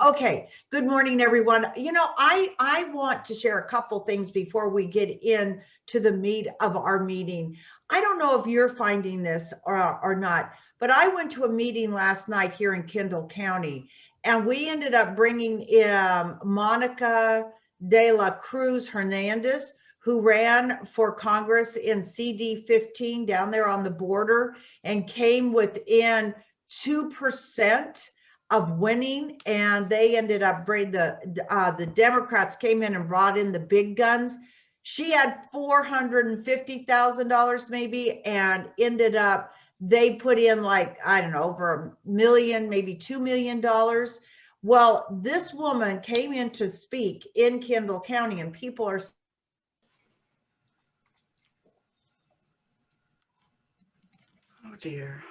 Okay, good morning, everyone. I want to share a couple things before we get into the meat of our meeting. I don't know if you're finding this or not, but I went to a meeting last night here in Kendall County, and we ended up bringing in Monica de la Cruz Hernandez, who ran for Congress in CD 15 down there on the border and came within 2% of winning, and they ended up bringing the Democrats came in and brought in the big guns. She had $450,000 maybe, and ended up they put in, like, I don't know, over $1 million, maybe $2 million. Well, this woman came in to speak in Kendall County, and people are Oh dear.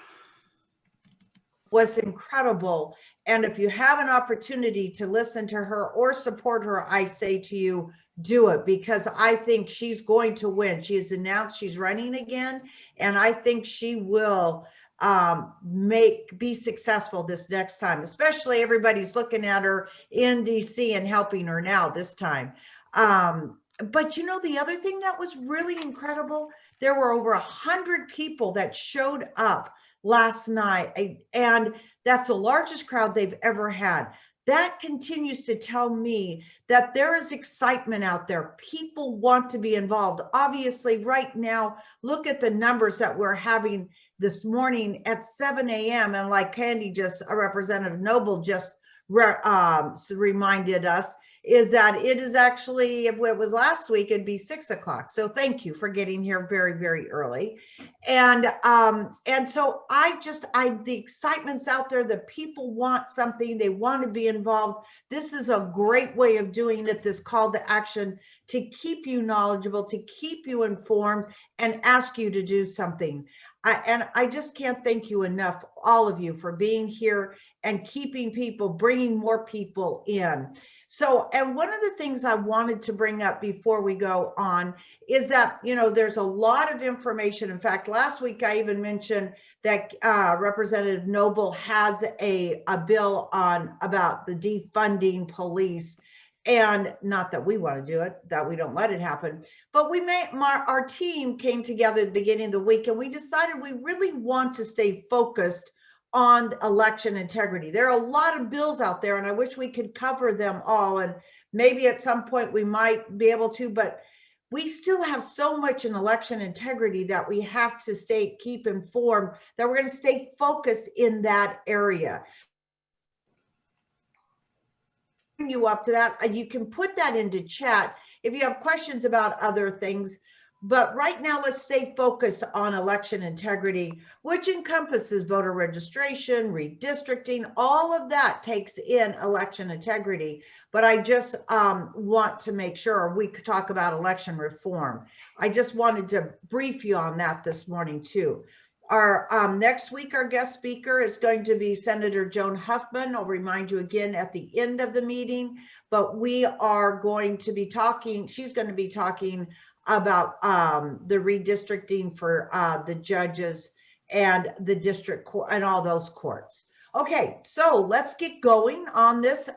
Was incredible. And if you have an opportunity to listen to her or support her, I say to you, do it, because I think she's going to win. She has announced she's running again, and I think she will be successful this next time. Especially everybody's looking at her in DC and helping her now this time. But the other thing that was really incredible, there were over 100 people that showed up last night, and that's the largest crowd they've ever had. That continues to tell me that there is excitement out there. People want to be involved. Obviously, right now, look at the numbers that we're having this morning at 7 a.m. And like Candy Representative Noble just reminded us, is that it is actually, if it was last week, it'd be 6 o'clock. So thank you for getting here very, very early. And so the excitement's out there. The people want something. They want to be involved. This is a great way of doing it, this call to action, to keep you knowledgeable, to keep you informed, and ask you to do something. I just can't thank you enough, all of you, for being here and bringing more people in. So, and one of the things I wanted to bring up before we go on is that, there's a lot of information. In fact, last week I even mentioned that Representative Noble has a bill about the defunding police. And not that we want to do it, that we don't let it happen, but our team came together at the beginning of the week, and we decided we really want to stay focused on election integrity. There are a lot of bills out there, and I wish we could cover them all. And maybe at some point we might be able to, but we still have so much in election integrity that we have to keep informed, that we're going to stay focused in that area. You up to that, you can put that into chat if you have questions about other things, but right now let's stay focused on election integrity, which encompasses voter registration, redistricting. All of that takes in election integrity, but I just want to make sure we could talk about election reform. I just wanted to brief you on that this morning too. Our next week, our guest speaker is going to be Senator Joan Huffman. I'll remind you again at the end of the meeting, but we are going to be talking, she's going to be talking about the redistricting for the judges and the district court and all those courts. Okay, so let's get going on this.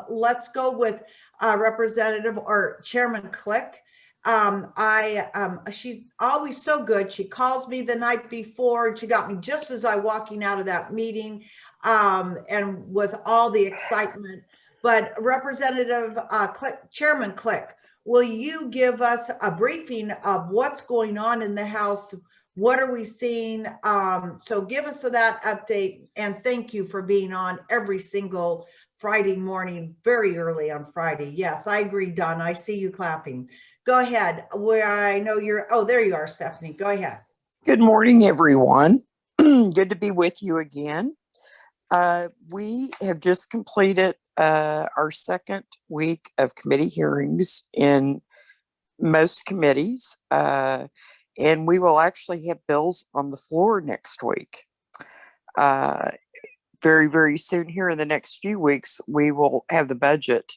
Let's go with Representative or Chairman Click. She's always so good. She calls me the night before, and she got me just as I walking out of that meeting, and was all the excitement. But Representative Chairman Click, will you give us a briefing of what's going on in the House? What are we seeing? So give us that update, and thank you for being on every single Friday morning, very early on Friday. Yes, I agree, Don. I see you clapping. Go ahead. Where I know there you are, Stephanie. Go ahead. Good morning, everyone. Good to be with you again. We have just completed our second week of committee hearings in most committees, and we will actually have bills on the floor next week. Very, very soon here in the next few weeks, we will have the budget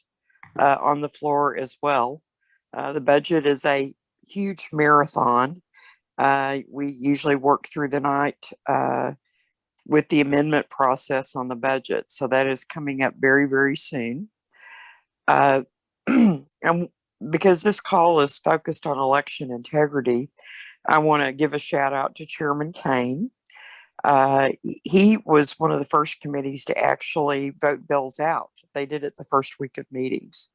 on the floor as well. The budget is a huge marathon. We usually work through the night with the amendment process on the budget. So that is coming up very, very soon. And because this call is focused on election integrity, I want to give a shout out to Chairman Kane. He was one of the first committees to actually vote bills out. They did it the first week of meetings.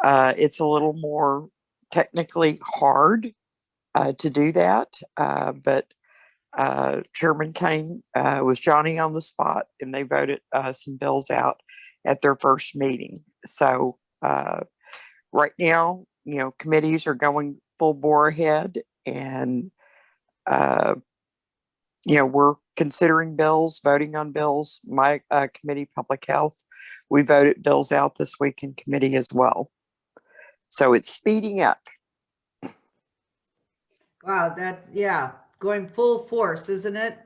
It's a little more technically hard to do that, but Chairman Kane was Johnny on the spot, and they voted some bills out at their first meeting. So right now, committees are going full bore ahead, and we're considering bills, voting on bills. My committee, Public Health, we voted bills out this week in committee as well. So it's speeding up. Wow, yeah, going full force, isn't it?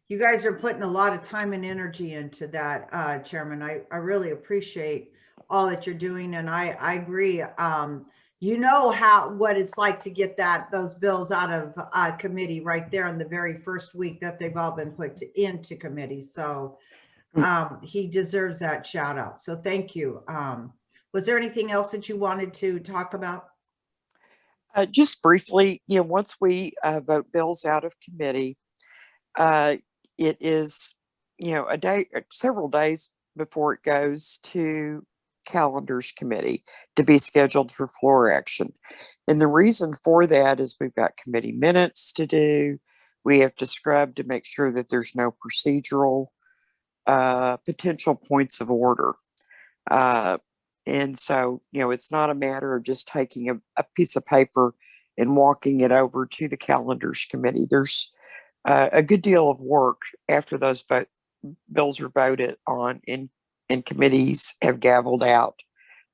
You guys are putting a lot of time and energy into that, Chairman. I really appreciate all that you're doing, and I agree. You know what it's like to get those bills out of committee right there in the very first week that they've all been put into committee. So he deserves that shout out. So thank you. Was there anything else that you wanted to talk about? Just briefly, once we vote bills out of committee, it is, a day, several days before it goes to calendars committee to be scheduled for floor action. And the reason for that is we've got committee minutes to do. We have to scrub to make sure that there's no procedural potential points of order. And so, it's not a matter of just taking a piece of paper and walking it over to the calendars committee. There's a good deal of work after those bills are voted on and committees have gavelled out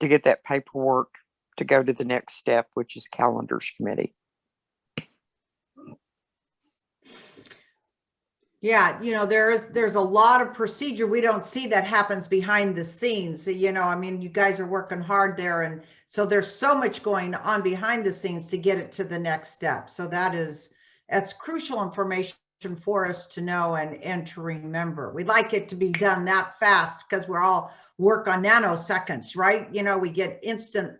to get that paperwork to go to the next step, which is calendars committee. Yeah, there's a lot of procedure we don't see that happens behind the scenes. You guys are working hard there, and so there's so much going on behind the scenes to get it to the next step. So that's crucial information for us to know and to remember. We'd like it to be done that fast because we're all work on nanoseconds, right? We get instant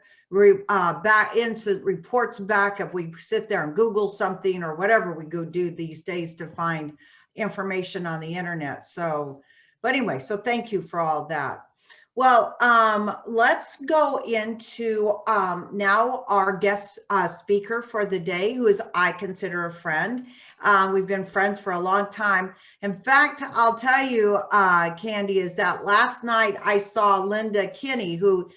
back into reports back if we sit there and Google something or whatever we go do these days to find information on the internet. So, but anyway, so thank you for all that. Well, let's go into now our guest speaker for the day, who is I consider a friend. We've been friends for a long time. In fact, I'll tell you, Candy, is that last night I saw Linda Kinney, who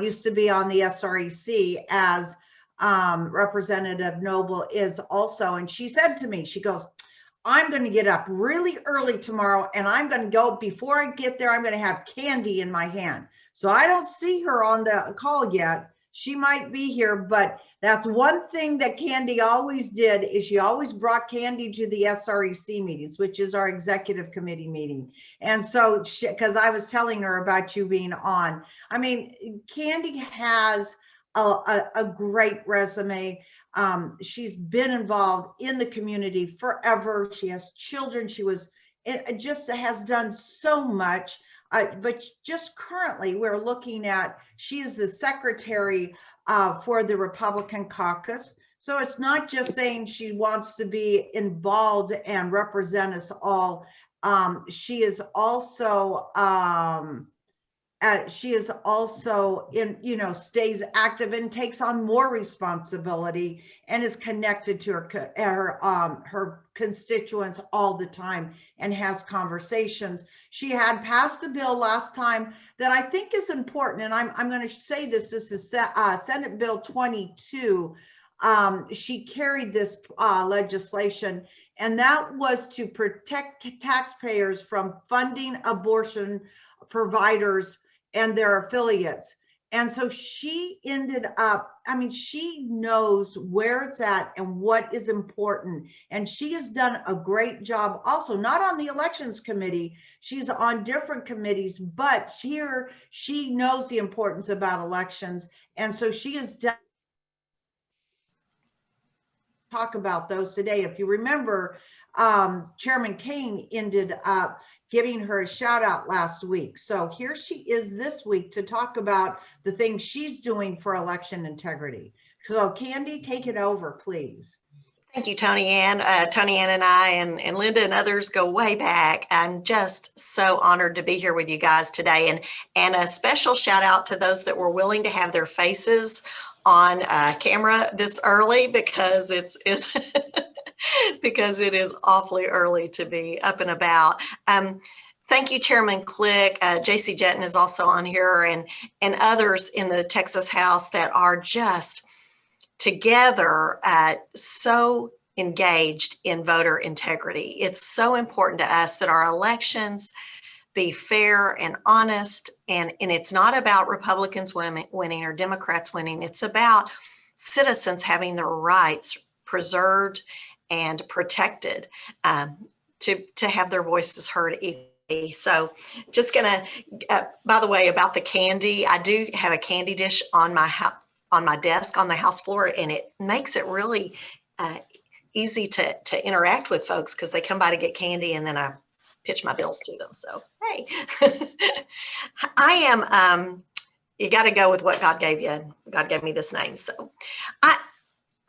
used to be on the SREC as Representative Noble is also, and she said to me, she goes, I'm going to get up really early tomorrow, and I'm going to go, before I get there, I'm going to have candy in my hand. So I don't see her on the call yet. She might be here, but that's one thing that Candy always did, is she always brought candy to the SREC meetings, which is our executive committee meeting. And so, because I was telling her about you being on, Candy has a great resume. She's been involved in the community forever. She has children. It just has done so much. But just currently we're looking at, she is the secretary for the Republican caucus. So it's not just saying she wants to be involved and represent us all. She is also stays active and takes on more responsibility and is connected to her constituents all the time and has conversations. She had passed a bill last time that I think is important, and I'm going to say this is Senate Bill 22. She carried this legislation, and that was to protect taxpayers from funding abortion providers and their affiliates. And so she ended up, she knows where it's at and what is important. And she has done a great job also, not on the elections committee. She's on different committees, but here she knows the importance about elections. And so she has done talk about those today. If you remember, Chairman Kane ended up giving her a shout out last week. So here she is this week to talk about the things she's doing for election integrity. So Candy, take it over, please. Thank you, Tony Ann. Tony Ann and I and Linda and others go way back. I'm just so honored to be here with you guys today. And a special shout out to those that were willing to have their faces on camera this early, because it's because it is awfully early to be up and about. Thank you, Chairman Click. J.C. Jetton is also on here, and others in the Texas House that are just together so engaged in voter integrity. It's so important to us that our elections be fair and honest, and it's not about Republicans winning or Democrats winning. It's about citizens having their rights preserved and protected, to have their voices heard equally. So just gonna, by the way, about the candy, I do have a candy dish on my desk on the house floor, and it makes it really easy to interact with folks, because they come by to get candy and then I pitch my bills to them. So, hey, I am, you got to go with what God gave you. God gave me this name. So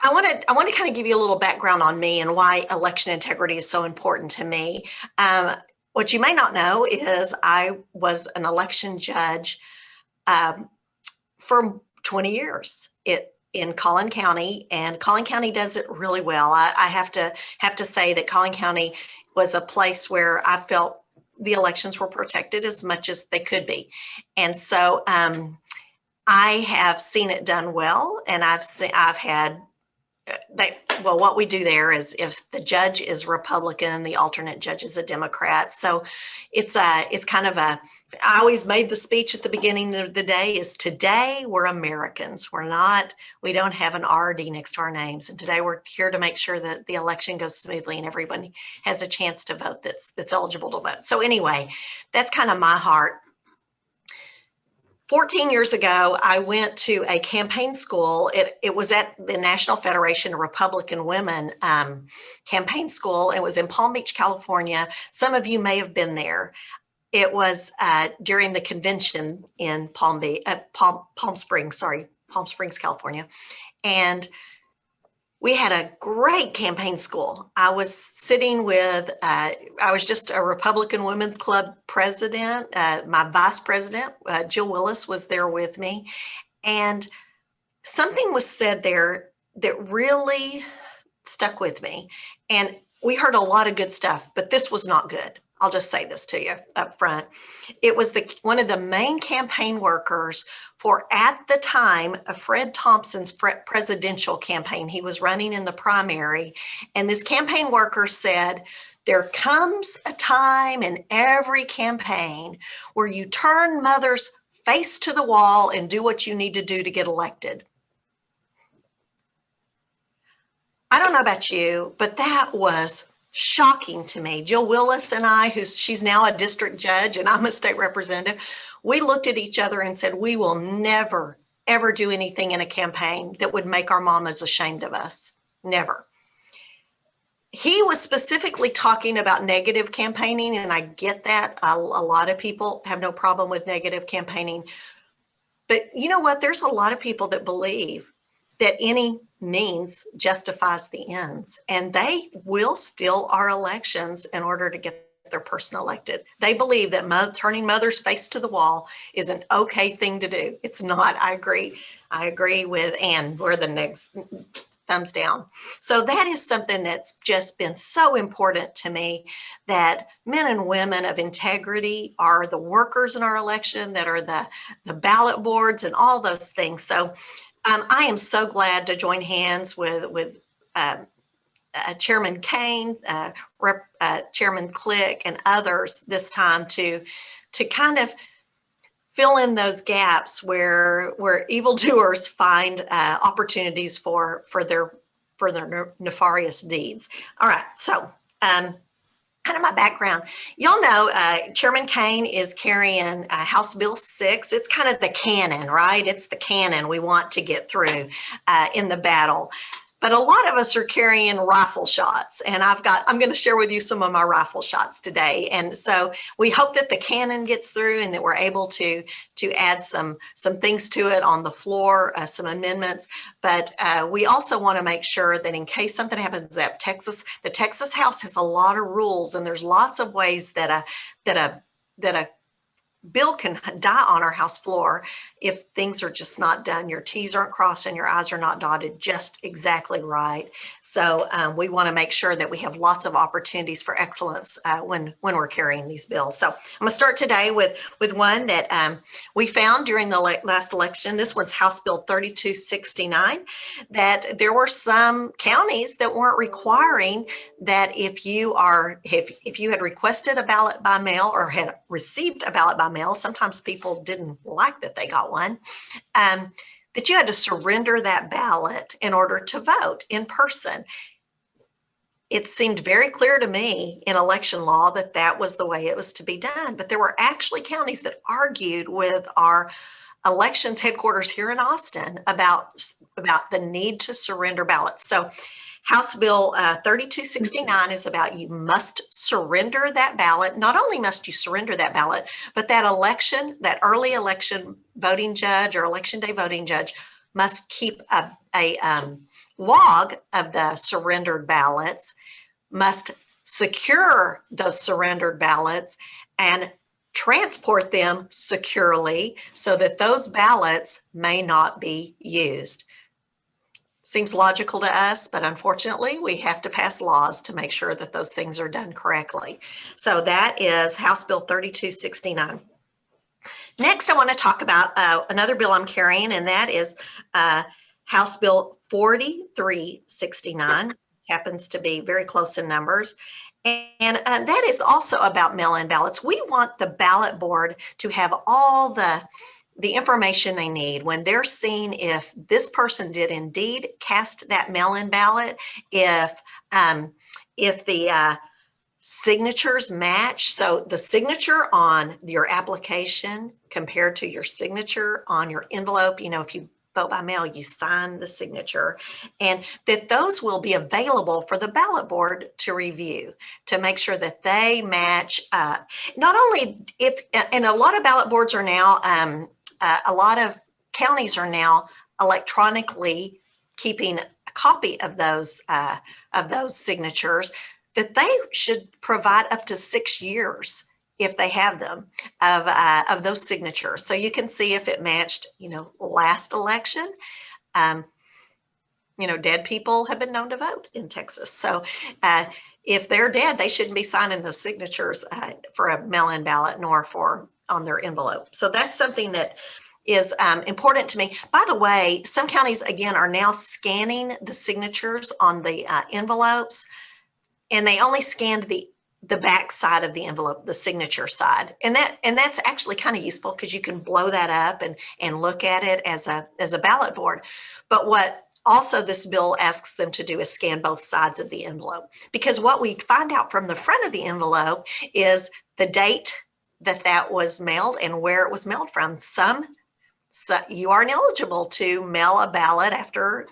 I want to kind of give you a little background on me and why election integrity is so important to me. What you may not know is I was an election judge for 20 years in Collin County, and Collin County does it really well. I have to say that Collin County was a place where I felt the elections were protected as much as they could be. And so I have seen it done well, and I've had what we do there is, if the judge is Republican, the alternate judge is a Democrat. So it's kind of I always made the speech at the beginning of the day is, today we're Americans. We don't have an RD next to our names. And today we're here to make sure that the election goes smoothly and everybody has a chance to vote that's eligible to vote. So anyway, that's kind of my heart. 14 years ago, I went to a campaign school. It was at the National Federation of Republican Women campaign school. It was in Palm Beach, California. Some of you may have been there. It was during the convention in Palm Springs, California. And we had a great campaign school. I was sitting with, I was just a Republican Women's Club president. My vice president, Jill Willis, was there with me. And something was said there that really stuck with me. And we heard a lot of good stuff, but this was not good. I'll just say this to you up front. It was one of the main campaign workers for, at the time, Fred Thompson's presidential campaign. He was running in the primary, and this campaign worker said, there comes a time in every campaign where you turn mothers face to the wall and do what you need to do to get elected. I don't know about you, but that was shocking to me. Jill Willis and I, she's now a district judge and I'm a state representative, we looked at each other and said, we will never, ever do anything in a campaign that would make our mamas ashamed of us. Never. He was specifically talking about negative campaigning, and I get that. A lot of people have no problem with negative campaigning. But you know what? There's a lot of people that believe that any means justifies the ends, and they will steal our elections in order to get their person elected. They believe that turning mothers face to the wall is an okay thing to do. It's not. I agree with Ann. We're the next thumbs down. So that is something that's just been so important to me, that men and women of integrity are the workers in our election, that are the ballot boards and all those things. So I am so glad to join hands with Chairman Kane, Chairman Click, and others this time to kind of fill in those gaps where evildoers find opportunities for their nefarious deeds. All right, so kind of my background. Y'all know Chairman Kane is carrying House Bill 6. It's kind of the cannon, right? It's the cannon we want to get through in the battle. But a lot of us are carrying rifle shots, and I'm going to share with you some of my rifle shots today. And so we hope that the cannon gets through and that we're able to add some things to it on the floor, some amendments. But we also want to make sure that in case something happens at the Texas House has a lot of rules, and there's lots of ways that a bill can die on our House floor if things are just not done. Your T's aren't crossed and your I's are not dotted just exactly right. So we want to make sure that we have lots of opportunities for excellence when we're carrying these bills. So I'm going to start today with one that we found during the last election. This one's House Bill 3269, that there were some counties that weren't requiring that if you had requested a ballot by mail or had received a ballot by mail, sometimes people didn't like that they got one, that you had to surrender that ballot in order to vote in person. It seemed very clear to me in election law that that was the way it was to be done. But there were actually counties that argued with our elections headquarters here in Austin about the need to surrender ballots. So House Bill 3269 is about you must surrender that ballot. Not only must you surrender that ballot, but that early election voting judge or election day voting judge must keep a log of the surrendered ballots, must secure those surrendered ballots and transport them securely so that those ballots may not be used. Seems logical to us, but unfortunately, we have to pass laws to make sure that those things are done correctly. So that is House Bill 3269. Next, I want to talk about another bill I'm carrying, and that is House Bill 4369. Happens to be very close in numbers. And that is also about mail-in ballots. We want the ballot board to have all the information they need when they're seeing if this person did indeed cast that mail-in ballot, if the signatures match. So the signature on your application compared to your signature on your envelope, if you vote by mail, you sign the signature, and that those will be available for the ballot board to review to make sure that they match. Not only and a lot of ballot boards are now, a lot of counties are now electronically keeping a copy of those signatures, that they should provide up to 6 years if they have them of those signatures. So you can see if it matched, last election. Dead people have been known to vote in Texas. So if they're dead, they shouldn't be signing those signatures for a mail-in ballot nor on their envelope. So that's something that is important to me. By the way, some counties, again, are now scanning the signatures on the envelopes, and they only scanned the back side of the envelope, the signature side. And that's actually kind of useful because you can blow that up and look at it as a ballot board. But what also this bill asks them to do is scan both sides of the envelope, because what we find out from the front of the envelope is the date that was mailed and where it was mailed from. So you are ineligible to mail a ballot after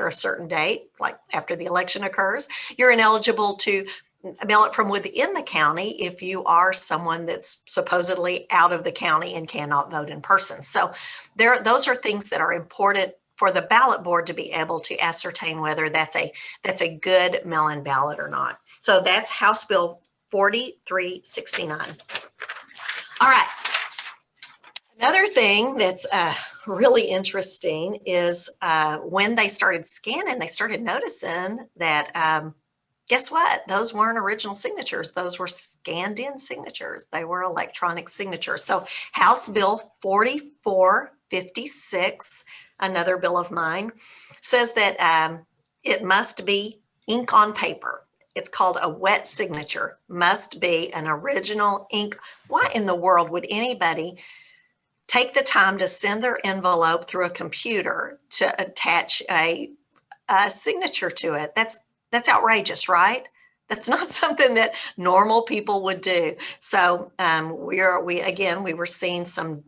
a certain date, like after the election occurs. You're ineligible to mail it from within the county if you are someone that's supposedly out of the county and cannot vote in person. So those are things that are important for the ballot board to be able to ascertain whether that's a good mail-in ballot or not. So that's House Bill 4369. All right. Another thing that's really interesting is when they started scanning, they started noticing that, guess what? Those weren't original signatures. Those were scanned in signatures. They were electronic signatures. So House Bill 4456, another bill of mine, says that it must be ink on paper. It's called a wet signature. Must be an original ink. Why in the world would anybody take the time to send their envelope through a computer to attach a signature to it? That's outrageous, right? That's not something that normal people would do. So we were seeing some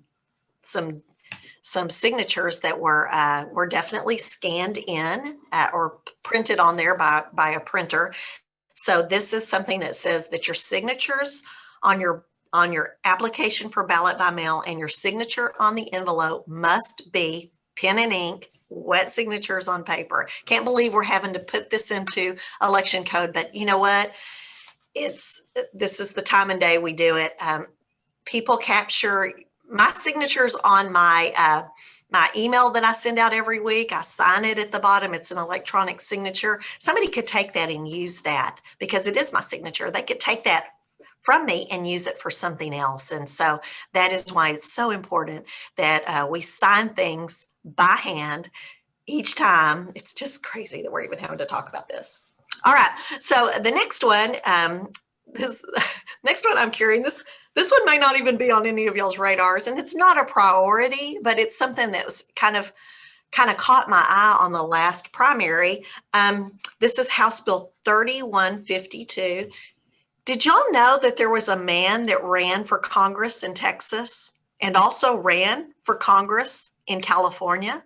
some signatures that were definitely scanned in or printed on there by a printer. So this is something that says that your signatures on your application for ballot by mail and your signature on the envelope must be pen and ink, wet signatures on paper. Can't believe we're having to put this into election code, but you know what? This is the time and day we do it. People capture my signatures on my email that I send out every week. I sign it at the bottom. It's an electronic signature. Somebody could take that and use that because it is my signature. They could take that from me and use it for something else. And so that is why it's so important that we sign things by hand each time. It's just crazy that we're even having to talk about this. All right. So the next one, this next one I'm carrying, this one may not even be on any of y'all's radars, and it's not a priority, but it's something that was kind of caught my eye on the last primary. This is House Bill 3152. Did y'all know that there was a man that ran for Congress in Texas and also ran for Congress in California?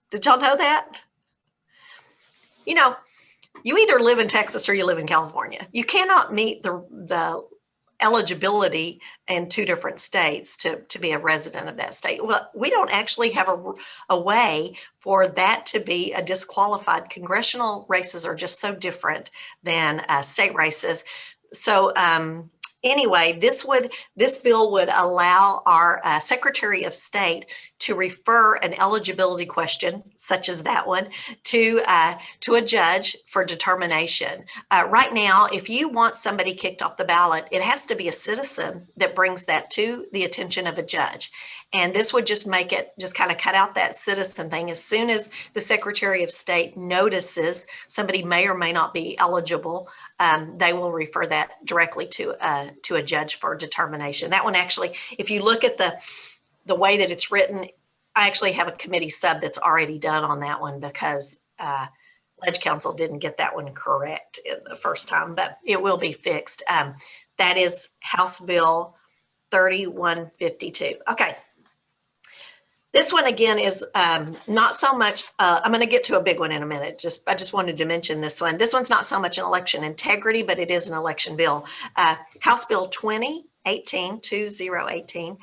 Did y'all know that? You know, you either live in Texas or you live in California. You cannot meet the eligibility in two different states to be a resident of that state. Well, we don't actually have a way for that to be a disqualified. Congressional races are just so different than state races. So anyway, this bill would allow our Secretary of State to refer an eligibility question, such as that one, to a judge for determination. Right now, if you want somebody kicked off the ballot, it has to be a citizen that brings that to the attention of a judge. And this would just make it, just kind of cut out that citizen thing. As soon as the Secretary of State notices somebody may or may not be eligible, they will refer that directly to a judge for determination. That one actually, if you look at the way that it's written, I actually have a committee sub that's already done on that one because Ledge Council didn't get that one correct the first time, but it will be fixed. That is House Bill 3152. Okay. This one again is not so much, I'm going to get to a big one in a minute. I just wanted to mention this one. This one's not so much an election integrity, but it is an election bill. House Bill 2018.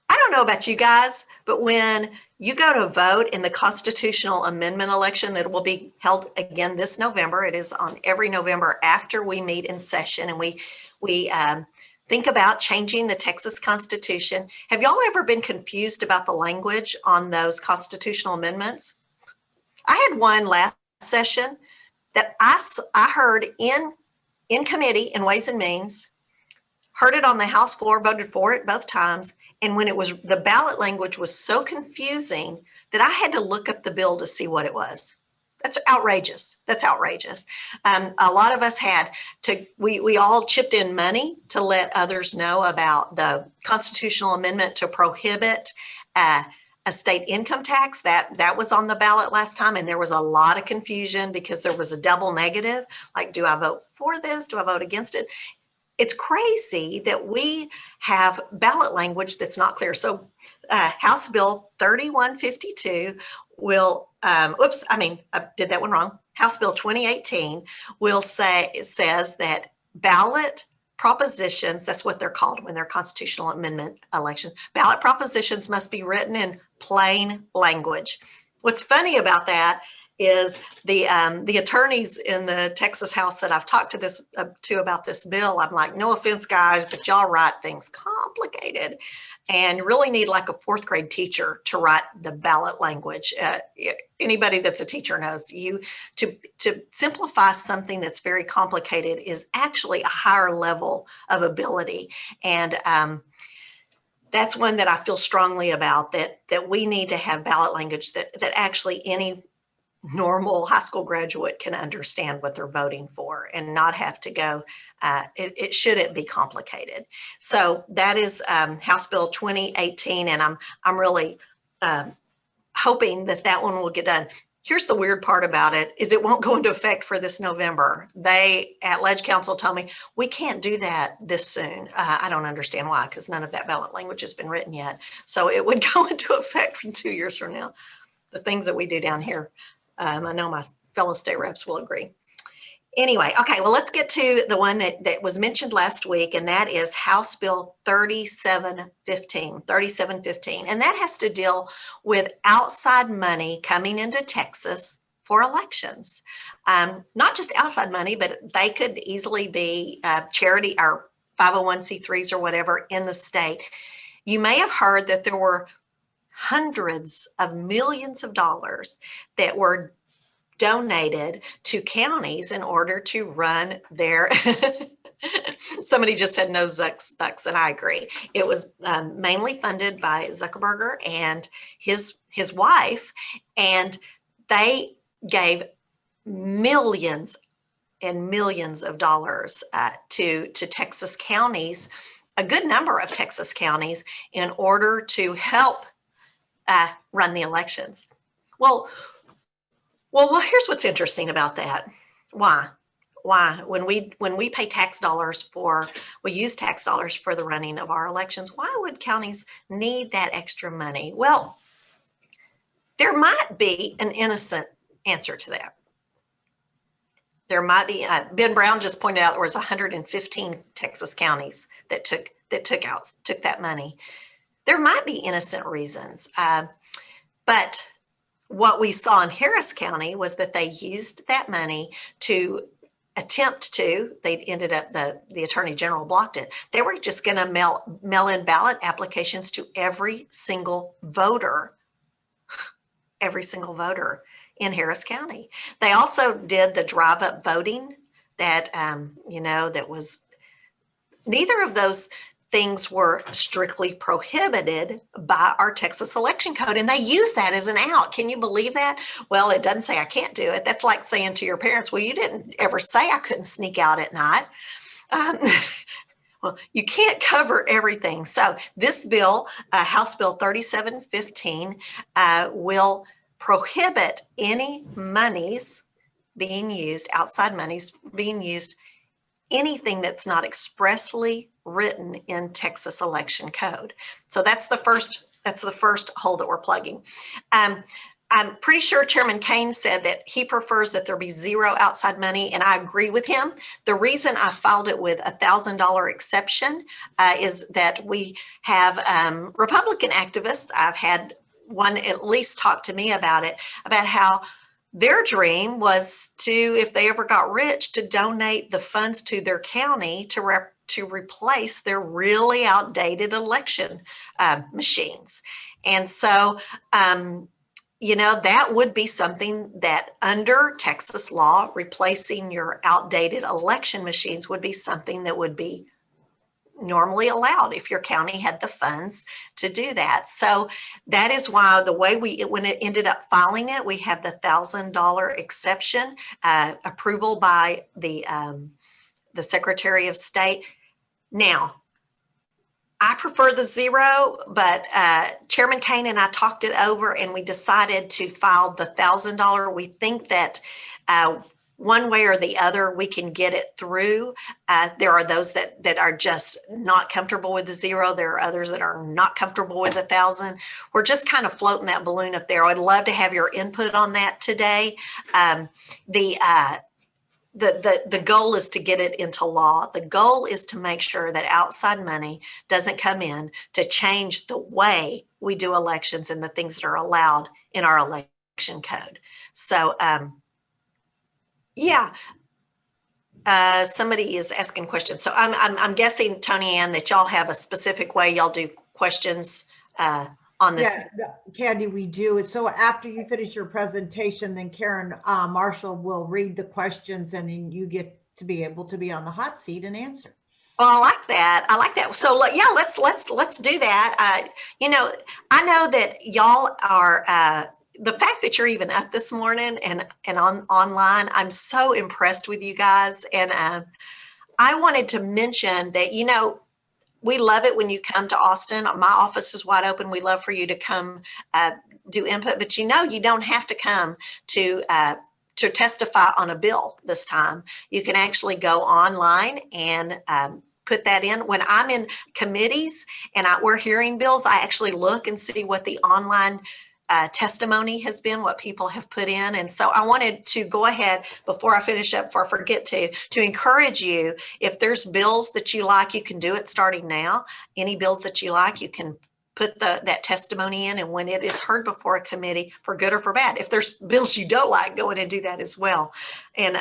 I don't know about you guys, but when you go to vote in the constitutional amendment election that will be held again this November, it is on every November after we meet in session, and we think about changing the Texas Constitution. Have y'all ever been confused about the language on those constitutional amendments? I had one last session that I heard in committee in Ways and Means, heard it on the House floor, voted for it both times. And when the ballot language was so confusing that I had to look up the bill to see what it was. That's outrageous. That's outrageous. A lot of us we all chipped in money to let others know about the constitutional amendment to prohibit a state income tax. That was on the ballot last time, and there was a lot of confusion because there was a double negative. Like, do I vote for this? Do I vote against it? It's crazy that we have ballot language that's not clear. So House Bill 3152 will, I did that one wrong. House Bill 2018 says that ballot propositions, that's what they're called when they're constitutional amendment elections, ballot propositions must be written in plain language. What's funny about that is the attorneys in the Texas House that I've talked to about this bill, I'm like, no offense, guys, but y'all write things complicated and really need like a fourth grade teacher to write the ballot language. Anybody that's a teacher knows to simplify something that's very complicated is actually a higher level of ability. And that's one that I feel strongly about, that we need to have ballot language that actually any normal high school graduate can understand what they're voting for and not have to go, it shouldn't be complicated. So that is House Bill 2018, and I'm really hoping that one will get done. Here's the weird part about it is it won't go into effect for this November. They at Ledge Council told me we can't do that this soon. I don't understand why, because none of that ballot language has been written yet. So it would go into effect from 2 years from now. The things that we do down here, I know my fellow state reps will agree. Anyway, okay, well, let's get to the one that was mentioned last week, and that is House Bill 3715. And that has to deal with outside money coming into Texas for elections. Not just outside money, but they could easily be charity or 501c3s or whatever in the state. You may have heard that there were hundreds of millions of dollars that were donated to counties in order to run their somebody just said no Zucks bucks, and I agree. It was mainly funded by Zuckerberg and his wife, and they gave millions and millions of dollars to Texas counties, a good number of Texas counties, in order to help run the elections. Well, here's what's interesting about that. Why? When we pay tax dollars we use tax dollars for the running of our elections, why would counties need that extra money? Well, there might be an innocent answer to that. There might be, Ben Brown just pointed out there was 115 Texas counties that took that money. There might be innocent reasons, but what we saw in Harris County was that they used that money to they ended up, the Attorney General blocked it. They were just going to mail in ballot applications to every single voter in Harris County. They also did the drive-up voting that, that was, neither of those things were strictly prohibited by our Texas election code, and they use that as an out. Can you believe that? Well, it doesn't say I can't do it. That's like saying to your parents, well, you didn't ever say I couldn't sneak out at night. Well, you can't cover everything. So this bill, House Bill 3715, will prohibit any monies being used, outside monies being used, anything that's not expressly written in Texas election code. So that's the first hole that we're plugging. I'm pretty sure Chairman Kane said that he prefers that there be zero outside money, and I agree with him. The reason I filed it with $1,000 exception is that we have Republican activists. I've had one at least talk to me about it, about how their dream was to, if they ever got rich, to donate the funds to their county to replace their really outdated election machines. And so, that would be something that under Texas law, replacing your outdated election machines would be something that would be normally allowed if your county had the funds to do that. So that is why the way when it ended up filing it, we have the $1,000 exception, approval by the Secretary of State. Now, I prefer the zero, but Chairman Kane and I talked it over, and we decided to file the $1,000. We think that one way or the other, we can get it through. There are those that are just not comfortable with the zero. There are others that are not comfortable with 1,000. We're just kind of floating that balloon up there. I'd love to have your input on that today. The goal is to get it into law. The goal is to make sure that outside money doesn't come in to change the way we do elections and the things that are allowed in our election code. So, somebody is asking questions. So I'm guessing, Tony Ann, that y'all have a specific way y'all do questions on this. Yeah, Candy, we do. So after you finish your presentation, then Karen Marshall will read the questions, and then you get to be able to be on the hot seat and answer. Well, I like that. So yeah, let's do that. I know that y'all are. The fact that you're even up this morning and online, I'm so impressed with you guys. And I wanted to mention that, we love it when you come to Austin. My office is wide open. We love for you to come do input, but you don't have to come to testify on a bill this time. You can actually go online and put that in. When I'm in committees and we're hearing bills, I actually look and see what the online testimony has been, what people have put in. And so I wanted to go ahead before I finish up, before I forget to encourage you, if there's bills that you like, you can do it starting now. Any bills that you like, you can put that testimony in. And when it is heard before a committee, for good or for bad, if there's bills you don't like, go in and do that as well. And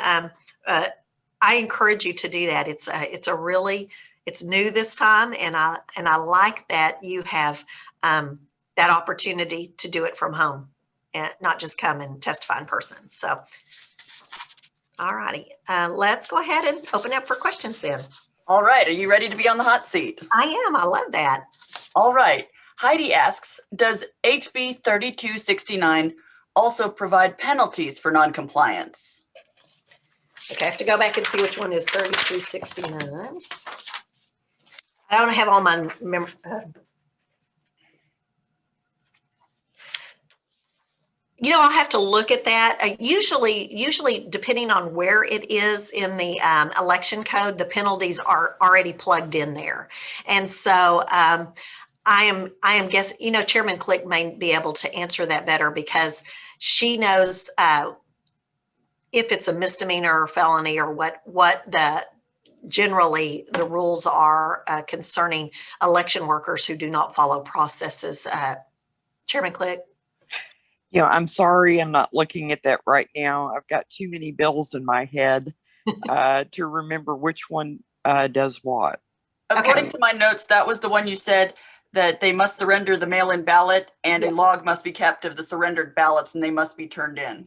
I encourage you to do that. It's new this time. And I like that you have that opportunity to do it from home and not just come and testify in person. So, all righty, let's go ahead and open up for questions then. All right, are you ready to be on the hot seat? I am, I love that. All right, Heidi asks, does HB 3269 also provide penalties for noncompliance? Okay, I have to go back and see which one is 3269. I don't have all my I'll have to look at that. Usually, depending on where it is in the election code, the penalties are already plugged in there. And so I am guessing, Chairman Click may be able to answer that better because she knows if it's a misdemeanor or felony or what generally the rules are concerning election workers who do not follow processes. Chairman Click? I'm sorry, I'm not looking at that right now. I've got too many bills in my head to remember which one does what. According to my notes, that was the one you said that they must surrender the mail-in ballot and a log must be kept of the surrendered ballots and they must be turned in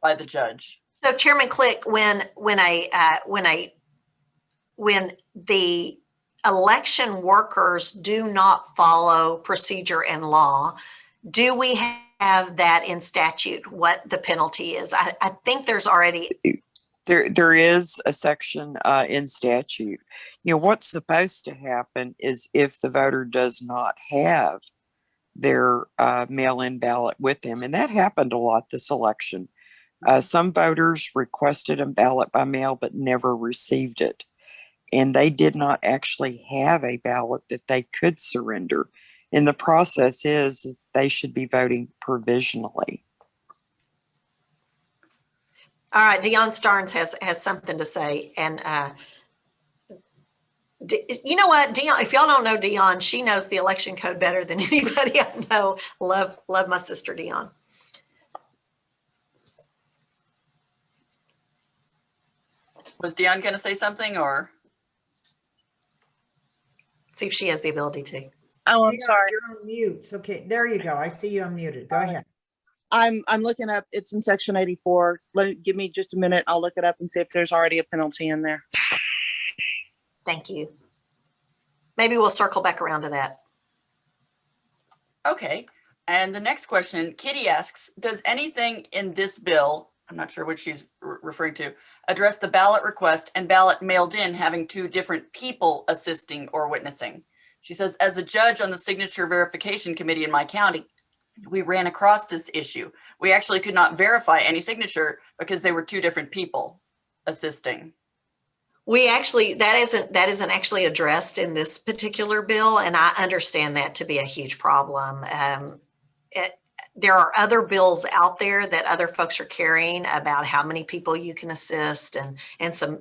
by the judge. So Chairman Click, when the election workers do not follow procedure and law, do we have that in statute, what the penalty is? I think there's already. There is a section in statute. What's supposed to happen is if the voter does not have their mail-in ballot with them, and that happened a lot this election. Some voters requested a ballot by mail but never received it. And they did not actually have a ballot that they could surrender. And the process is they should be voting provisionally. All right, Dion Starnes has something to say. And you know what, Dion, if y'all don't know Dion, she knows the election code better than anybody I know. Love my sister Dion. Was Dion going to say something or? See if she has the ability to. Oh, I'm sorry. You're on mute. Okay, there you go. I see you unmuted. Go ahead. I'm looking up. It's in section 84. Give me just a minute. I'll look it up and see if there's already a penalty in there. Thank you. Maybe we'll circle back around to that. Okay. And the next question, Kitty asks, does anything in this bill, I'm not sure what she's referring to, address the ballot request and ballot mailed in having two different people assisting or witnessing? She says, as a judge on the signature verification committee in my county, we ran across this issue. We actually could not verify any signature because they were two different people assisting. We actually, that isn't actually addressed in this particular bill, and I understand that to be a huge problem. There are other bills out there that other folks are carrying about how many people you can assist and some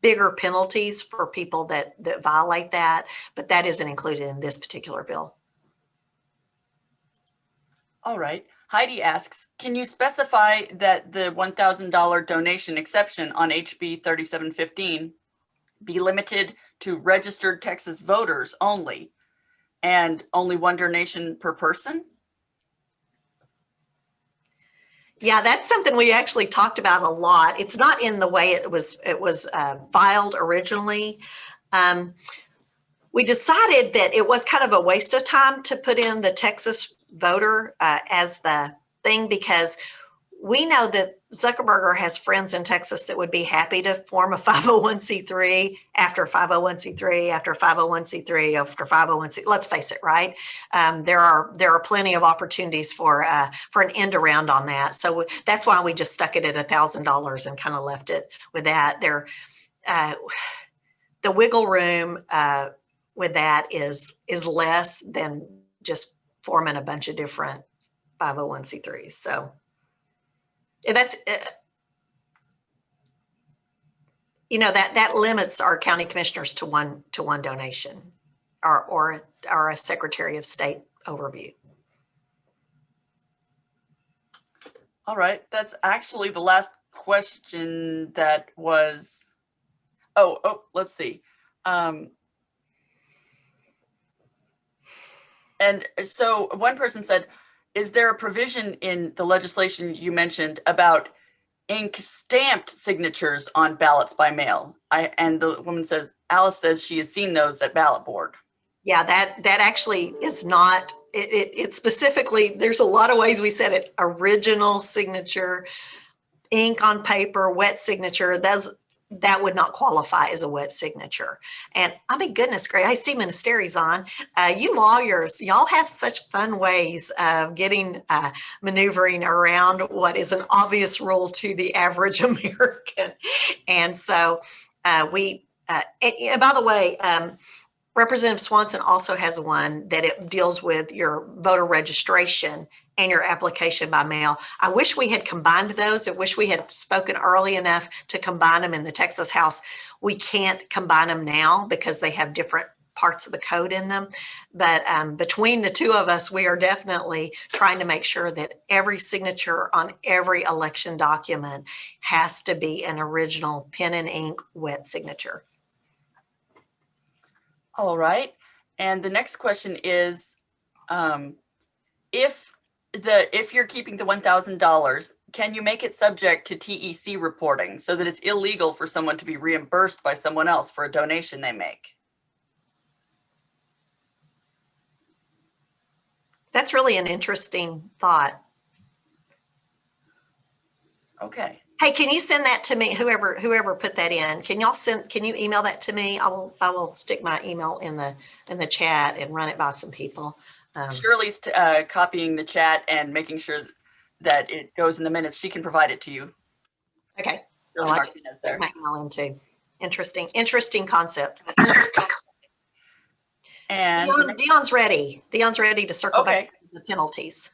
bigger penalties for people that violate that, but that isn't included in this particular bill. All right. Heidi asks, can you specify that the $1,000 donation exception on HB 3715 be limited to registered Texas voters only and only one donation per person? Yeah, that's something we actually talked about a lot. It's not in the way it was filed originally. We decided that it was kind of a waste of time to put in the Texas voter as the thing, because we know that Zuckerberger has friends in Texas that would be happy to form a 501c3 after 501c3 after 501c3 after 501c. Let's face it, right? There are plenty of opportunities for an end around on that. So that's why we just stuck it at $1,000 and kind of left it with that. The wiggle room with that is less than just forming a bunch of different 501c3s. So that's that limits our county commissioners to one donation, or a Secretary of State overview. All right, that's actually the last question that was. Oh, let's see. And so one person said, is there a provision in the legislation you mentioned about ink stamped signatures on ballots by mail? And the woman says, Alice says she has seen those at ballot board. Yeah, that actually is not, it specifically, there's a lot of ways we said it: original signature, ink on paper, wet signature. That would not qualify as a wet signature. And I mean, goodness gracious, I see Ministeri's on. You lawyers, y'all have such fun ways of getting maneuvering around what is an obvious rule to the average American. And so and by the way, Representative Swanson also has one that it deals with your voter registration and your application by mail. I wish we had combined those. I wish we had spoken early enough to combine them in the Texas House. We can't combine them now because they have different parts of the code in them. But between the two of us, we are definitely trying to make sure that every signature on every election document has to be an original pen and ink wet signature. All right. And the next question is, if you're keeping the $1,000, can you make it subject to TEC reporting so that it's illegal for someone to be reimbursed by someone else for a donation they make? That's really an interesting thought. Okay. Hey, can you send that to me? Whoever put that in, can you email that to me? I will stick my email in the chat and run it by some people. Shirley's copying the chat and making sure that it goes in the minutes. She can provide it to you. Okay. Shirley I just Martinez stick there. my email in too. Interesting concept. And Dion's ready. Dion's ready to circle back to the penalties.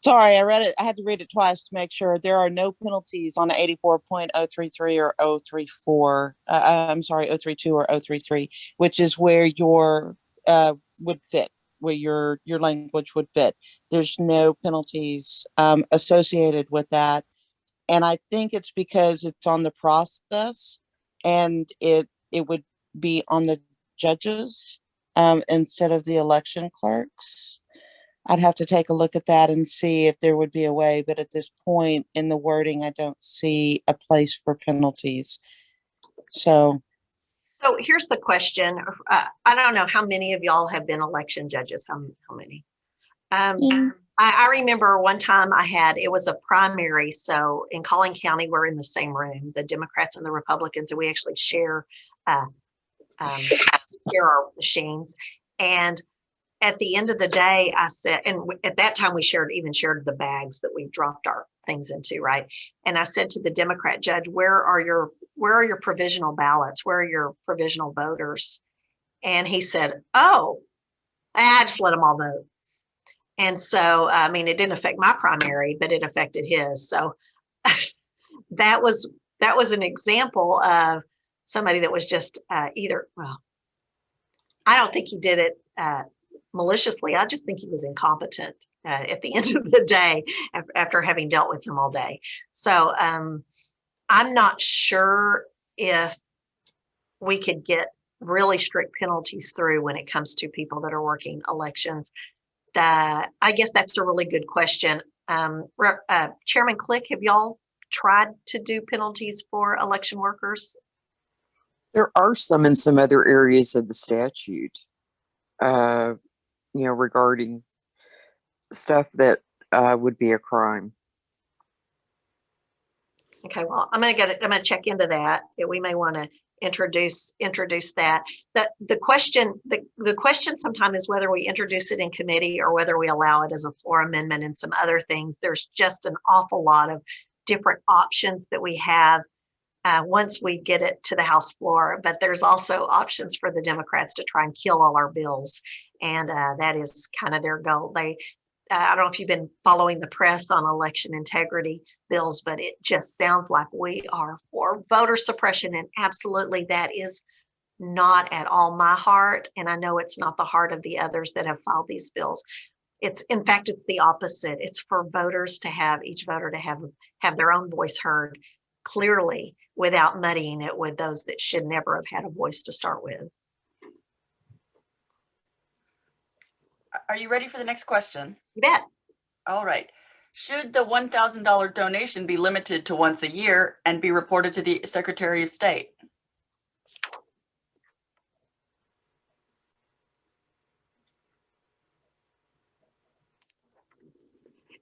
Sorry, I read it. I had to read it twice to make sure there are no penalties on the 84.033 or 034. I'm sorry, 032 or 033, which is where your would fit, where your language would fit. There's no penalties associated with that. And I think it's because it's on the process, and it would be on the judges instead of the election clerks. I'd have to take a look at that and see if there would be a way, but at this point in the wording, I don't see a place for penalties. So here's the question. I don't know how many of y'all have been election judges. How many? I remember one time it was a primary. So in Collin County, we're in the same room, the Democrats and the Republicans, and we actually share our machines. And at the end of the day, I said, and at that time we shared the bags that we dropped our things into, right? And I said to the Democrat judge, where are your provisional ballots? Where are your provisional voters? And he said, oh, I just let them all vote. And so, I mean, it didn't affect my primary, but it affected his. So that was an example of somebody that was just I don't think he did it maliciously. I just think he was incompetent at the end of the day after having dealt with him all day. So I'm not sure if we could get really strict penalties through when it comes to people that are working elections. I guess that's a really good question. Chairman Click, have y'all tried to do penalties for election workers? There are some in some other areas of the statute, regarding stuff that would be a crime. Okay, well, I'm gonna check into that. We may want to introduce that. The question sometimes is whether we introduce it in committee or whether we allow it as a floor amendment and some other things. There's just an awful lot of different options that we have once we get it to the House floor, but there's also options for the Democrats to try and kill all our bills. And that is kind of their goal. I don't know if you've been following the press on election integrity bills, but it just sounds like we are for voter suppression. And absolutely, that is not at all my heart. And I know it's not the heart of the others that have filed these bills. In fact, it's the opposite. It's for voters to have, each voter to have their own voice heard clearly without muddying it with those that should never have had a voice to start with. Are you ready for the next question? You bet. All right. Should the $1,000 donation be limited to once a year and be reported to the Secretary of State?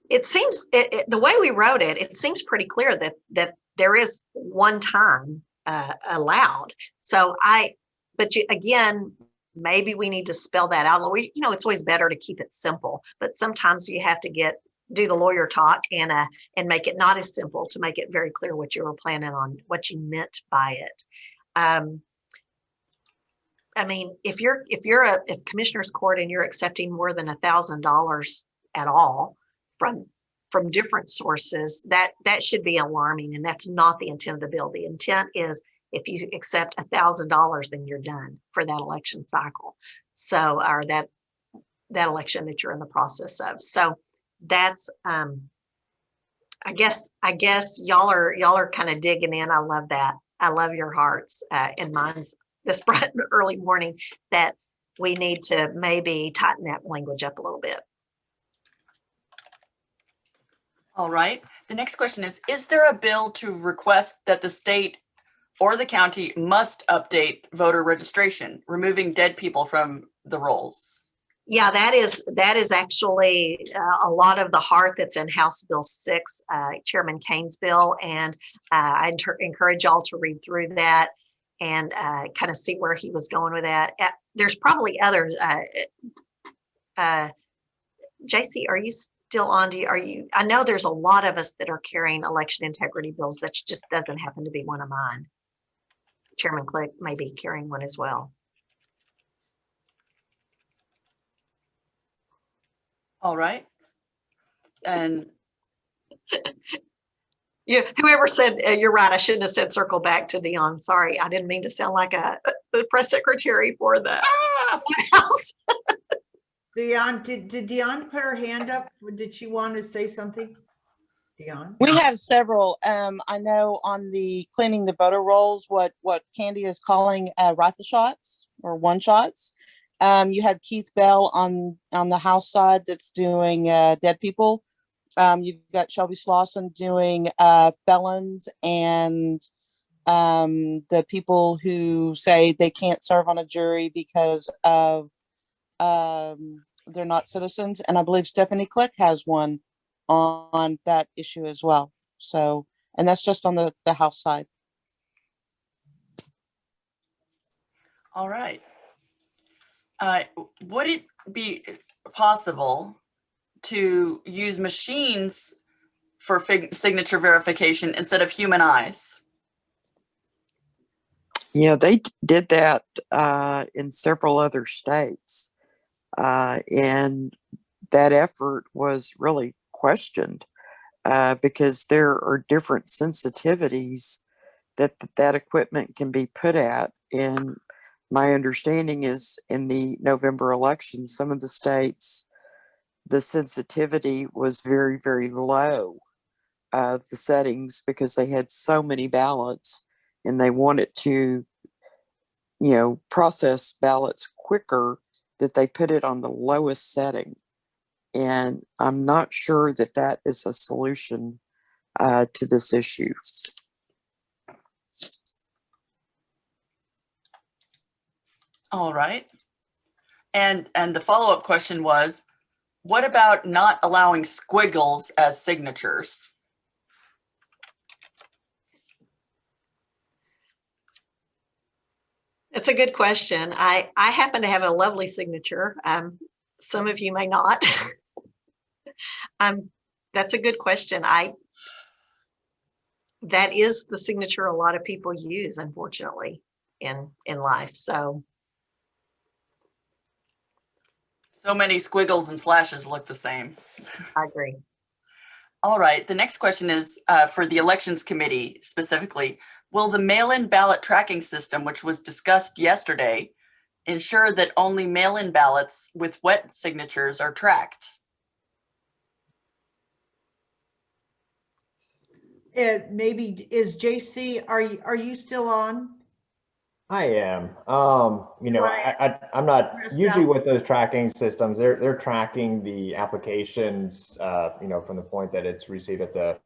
It seems, the way we wrote it, it seems pretty clear that there is one time allowed. So again, maybe we need to spell that out. It's always better to keep it simple, but sometimes you have to do the lawyer talk and make it not as simple to make it very clear what you were planning on, what you meant by it. I mean, if you're a commissioner's court and you're accepting more than $1,000 at all from different sources, that should be alarming, and that's not the intent of the bill. The intent is if you accept $1,000, then you're done for that election cycle. So, or that election that you're in the process of. So that's, I guess y'all are kind of digging in. I love that. I love your hearts and minds this bright early morning that we need to maybe tighten that language up a little bit. All right. The next question is there a bill to request that the state or the county must update voter registration, removing dead people from the rolls? Yeah, that is actually a lot of the heart that's in House Bill 6, Chairman Kane's bill, and I encourage y'all to read through that and kind of see where he was going with that. There's probably others. JC, are you still on? I know there's a lot of us that are carrying election integrity bills. That just doesn't happen to be one of mine. Chairman Click may be carrying one as well. All right. And whoever said, you're right, I shouldn't have said circle back to Dion. Sorry, I didn't mean to sound like the press secretary for the White House. Dion, did Dion put her hand up? Did she want to say something? Dion? We have several. I know on the cleaning the voter rolls, what Candy is calling rifle shots or one shots. You have Keith Bell on the House side that's doing dead people. You've got Shelby Slauson doing felons and the people who say they can't serve on a jury because of they're not citizens. And I believe Stephanie Click has one on that issue as well. So, and that's just on the House side. all right. Would it be possible to use machines for signature verification instead of human eyes? Yeah, they did that in several other states. And that effort was really questioned because there are different sensitivities that equipment can be put at. And my understanding is in the November election, some of the states, the sensitivity was very, very low, the settings, because they had so many ballots and they wanted to, process ballots quicker, that they put it on the lowest setting. And I'm not sure that is a solution to this issue. All right. And the follow-up question was, what about not allowing squiggles as signatures? It's a good question. I happen to have a lovely signature. Some of you may not. That's a good question. That is the signature a lot of people use, unfortunately, in life. So many squiggles and slashes look the same. I agree. All right, the next question is for the Elections Committee specifically. Will the mail-in ballot tracking system, which was discussed yesterday, ensure that only mail-in ballots with wet signatures are tracked? Maybe is JC, are you still on? I am. You wanna I'm not address usually that? with those tracking systems. They're tracking the applications, from the point that it's received at the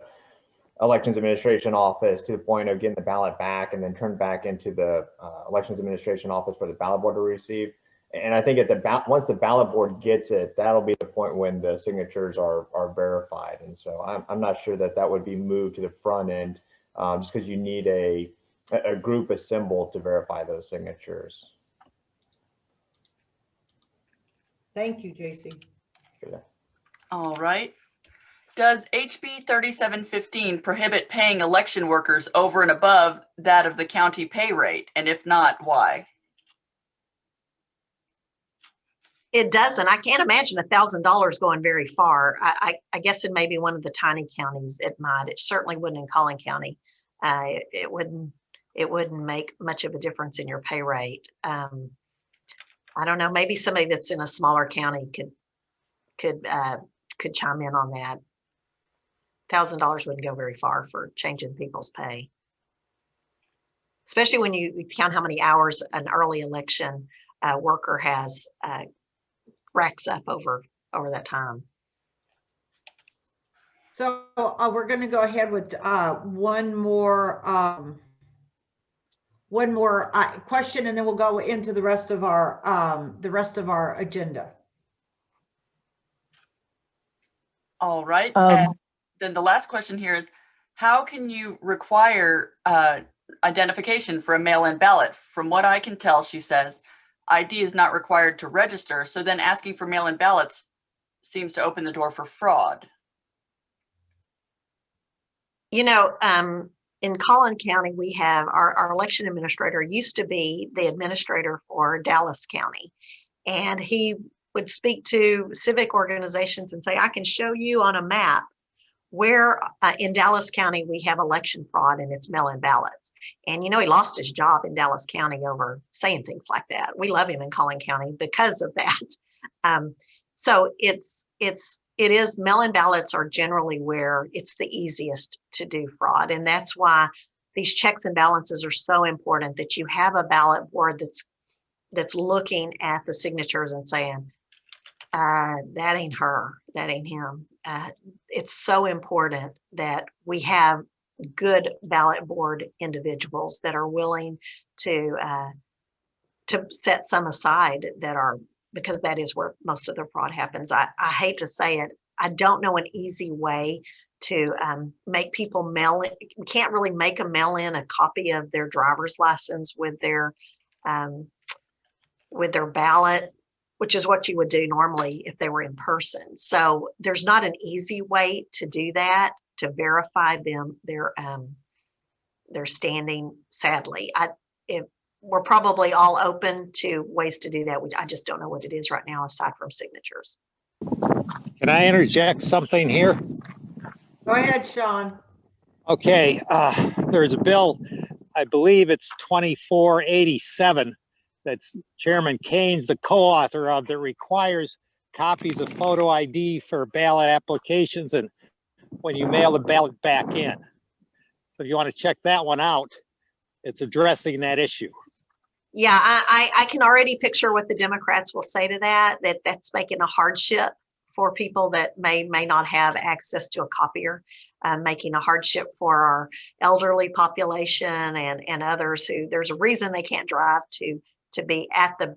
Elections Administration Office to the point of getting the ballot back and then turned back into the Elections Administration Office for the ballot board to receive. And I think once the ballot board gets it, that'll be the point when the signatures are verified. And so I'm not sure that would be moved to the front end, just because you need a group assembled to verify those signatures. Thank you, JC. Sure. All right. Does HB 3715 prohibit paying election workers over and above that of the county pay rate? And if not, why? It doesn't. I can't imagine $1,000 going very far. I guess in maybe one of the tiny counties it might. It certainly wouldn't in Collin County. It wouldn't make much of a difference in your pay rate. I don't know. Maybe somebody that's in a smaller county could chime in on that. $1,000 wouldn't go very far for changing people's pay, especially when you count how many hours an early election worker has racks up over that time. So we're going to go ahead with one more question, and then we'll go into the rest of our agenda. All right. And then the last question here is, how can you require identification for a mail-in ballot? From what I can tell, she says, ID is not required to register. So then asking for mail-in ballots seems to open the door for fraud. In Collin County, we have our election administrator used to be the administrator for Dallas County. And he would speak to civic organizations and say, I can show you on a map where in Dallas County we have election fraud and it's mail-in ballots. And he lost his job in Dallas County over saying things like that. We love him in Collin County because of that. So it is mail-in ballots are generally where it's the easiest to do fraud. And that's why these checks and balances are so important, that you have a ballot board that's looking at the signatures and saying, that ain't her, that ain't him. It's so important that we have good ballot board individuals that are willing to set some aside because that is where most of the fraud happens. I hate to say it. I don't know an easy way to make people mail in. We can't really make them mail in a copy of their driver's license with their ballot, which is what you would do normally if they were in person. So there's not an easy way to do that, to verify their standing. Sadly, we're probably all open to ways to do that. I just don't know what it is right now, aside from signatures. Can I interject something here? Go ahead, Sean. Okay, there's a bill, I believe it's 2487, that's Chairman Kane's the co-author of, that requires copies of photo ID for ballot applications and when you mail the ballot back in. So if you want to check that one out, it's addressing that issue. Yeah, I can already picture what the Democrats will say to that's making a hardship for people that may not have access to a copier, making a hardship for our elderly population and others who there's a reason they can't drive to be at the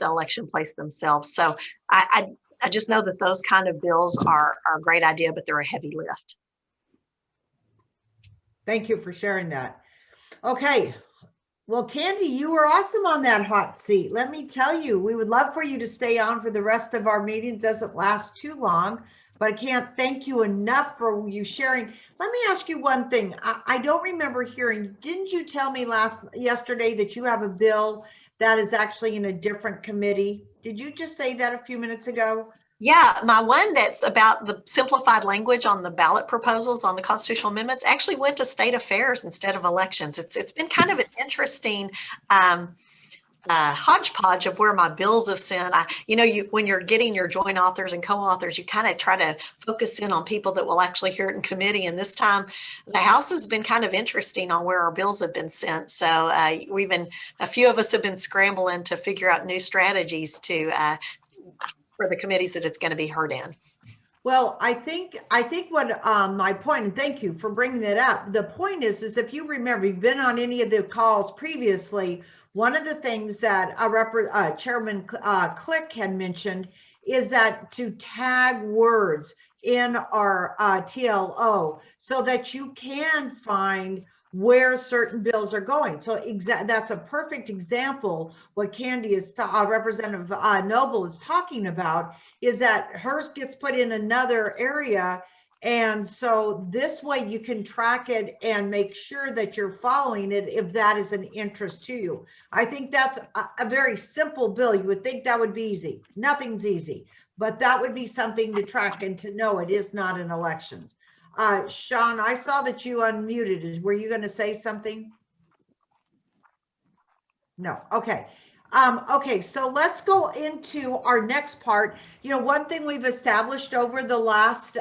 election place themselves. So I just know that those kind of bills are a great idea, but they're a heavy lift. Thank you for sharing that. Okay, Well, Candy, you were awesome on that hot seat. Let me tell you, we would love for you to stay on for the rest of our meetings. Doesn't last too long, but I can't thank you enough for you sharing. Let me ask you one thing. I don't remember hearing, didn't you tell me yesterday that you have a bill that is actually in a different committee? Did you just say that a few minutes ago? Yeah, my one that's about the simplified language on the ballot proposals on the constitutional amendments actually went to state affairs instead of elections. It's been kind of an interesting hodgepodge of where my bills have sent. When you're getting your joint authors and co-authors, you kind of try to focus in on people that will actually hear it in committee. And this time, the House has been kind of interesting on where our bills have been sent. So a few of us have been scrambling to figure out new strategies for the committees that it's going to be heard in. Well, I think what my point, and thank you for bringing that up. The point is if you remember, you've been on any of the calls previously, one of the things that Chairman Click had mentioned is that to tag words in our TLO so that you can find where certain bills are going. So that's a perfect example. What Candy is, Representative Noble is talking about is that hers gets put in another area. And so this way you can track it and make sure that you're following it if that is an interest to you. I think that's a very simple bill. You would think that would be easy. Nothing's easy, but that would be something to track and to know it is not an elections. Sean, I saw that you unmuted. Were you going to say something? No. Okay. Okay, so let's go into our next part. One thing we've established over the last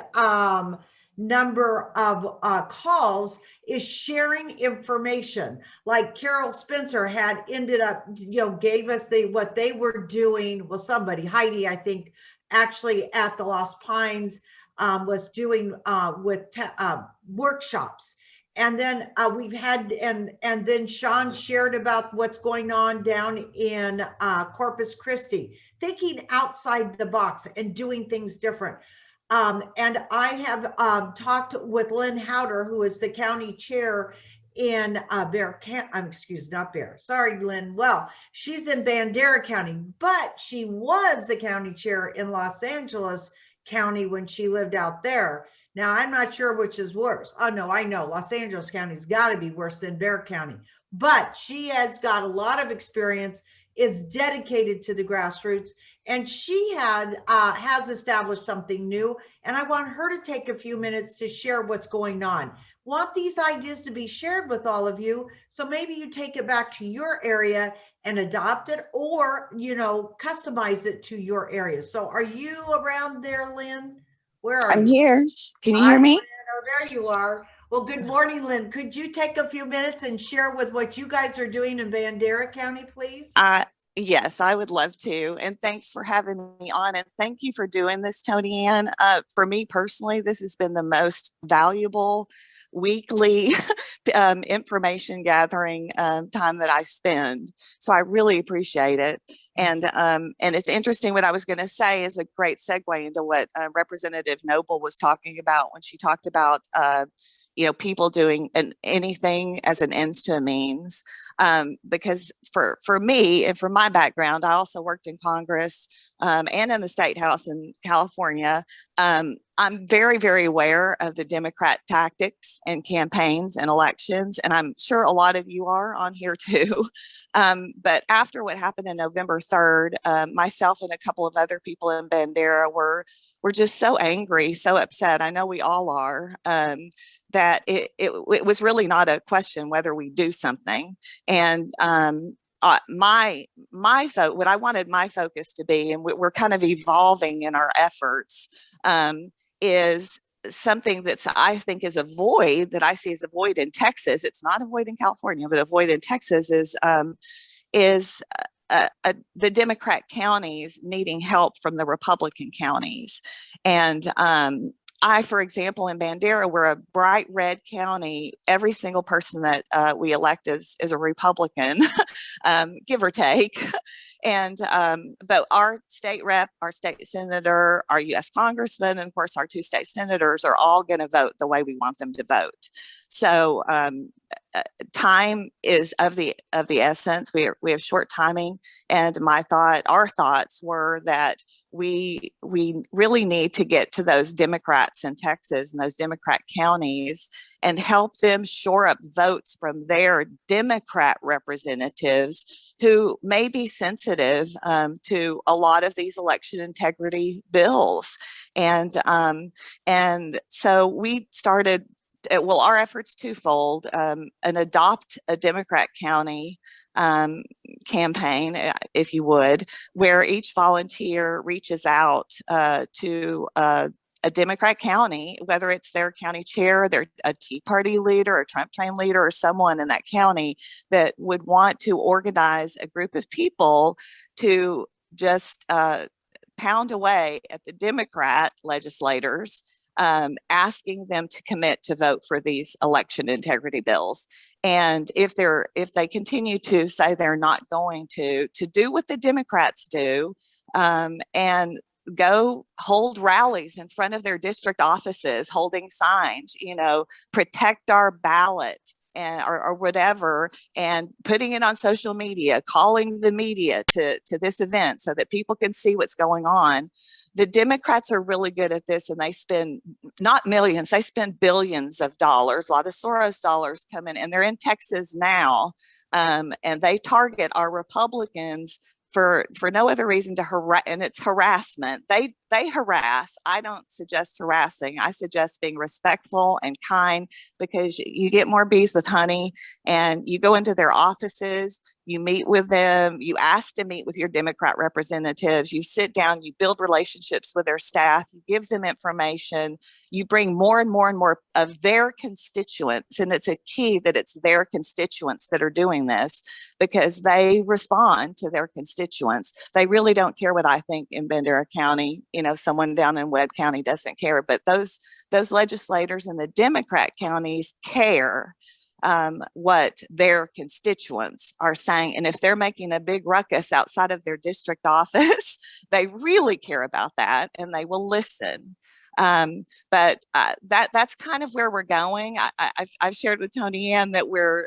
number of calls is sharing information. Like Carol Spencer had ended up, gave us what they were doing. Well, somebody, Heidi, I think, actually at the Lost Pines was doing with workshops. And then we've had, and then Sean shared about what's going on down in Corpus Christi, thinking outside the box and doing things different. And I have talked with Lynn Howder, who is the county chair in sorry, Lynn. Well, she's in Bandera County, but she was the county chair in Los Angeles County when she lived out there. Now, I'm not sure which is worse. Oh, no, I know Los Angeles County's got to be worse than Bexar County, but she has got a lot of experience, is dedicated to the grassroots, and she has established something new. And I want her to take a few minutes to share what's going on. Want these ideas to be shared with all of you. So maybe you take it back to your area and adopt it, or, customize it to your area. So are you around there, Lynn? Where are I'm you? here. Can you hear me? Oh, there you are. Well, good morning, Lynn. Could you take a few minutes and share with what you guys are doing in Bandera County, please? Yes, I would love to. And thanks for having me on. And thank you for doing this, Tony Ann. For me personally, this has been the most valuable weekly information gathering time that I spend. So I really appreciate it. And it's interesting. What I was going to say is a great segue into what Representative Noble was talking about when she talked about people doing anything as an ends to a means. Because for me and for my background, I also worked in Congress and in the State House in California. I'm very, very aware of the Democrat tactics and campaigns and elections, and I'm sure a lot of you are on here too. But after what happened on November 3rd, myself and a couple of other people in Bandera were just so angry, so upset. I know we all are. That it was really not a question whether we do something. And my what I wanted my focus to be, and we're kind of evolving in our efforts, is something that's I think is a void that I see as a void in Texas. It's not a void in California, but a void in Texas is the Democrat counties needing help from the Republican counties. And I, for example, in Bandera, we're a bright red county. Every single person that we elect is a Republican, give or take. And but our state rep, our state senator, our U.S. congressman, and of course our two state senators are all going to vote the way we want them to vote. So time is of the essence. We have short timing, and our thoughts were that we really need to get to those Democrats in Texas and those Democrat counties and help them shore up votes from their Democrat representatives who may be sensitive to a lot of these election integrity bills. And so we started, well, our efforts twofold, an Adopt a Democrat County campaign, if you would, where each volunteer reaches out to a Democrat county, whether it's their county chair, a Tea Party leader, a Trump train leader, or someone in that county that would want to organize a group of people to just pound away at the Democrat legislators, asking them to commit to vote for these election integrity bills. And if they continue to say they're not going to do what the Democrats do, and go hold rallies in front of their district offices, holding signs, protect our ballot, and or whatever, and putting it on social media, calling the media to this event so that people can see what's going on. The Democrats are really good at this, and they spend not millions, they spend billions of dollars. A lot of Soros dollars come in, and they're in Texas now, and they target our Republicans for no other reason to harass, and it's harassment. They harass. I don't suggest harassing. I suggest being respectful and kind, because you get more bees with honey. And you go into their offices, you meet with them, you ask to meet with your Democrat representatives, you sit down, you build relationships with their staff, you give them information, you bring more and more and more of their constituents. And it's a key that it's their constituents that are doing this, because they respond to their constituents. They really don't care what I think in Bandera County. Someone down in Webb County doesn't care, but those legislators in the Democrat counties care what their constituents are saying. And if they're making a big ruckus outside of their district office, they really care about that, and they will listen. But that's kind of where we're going. I've shared with Tony Ann that we're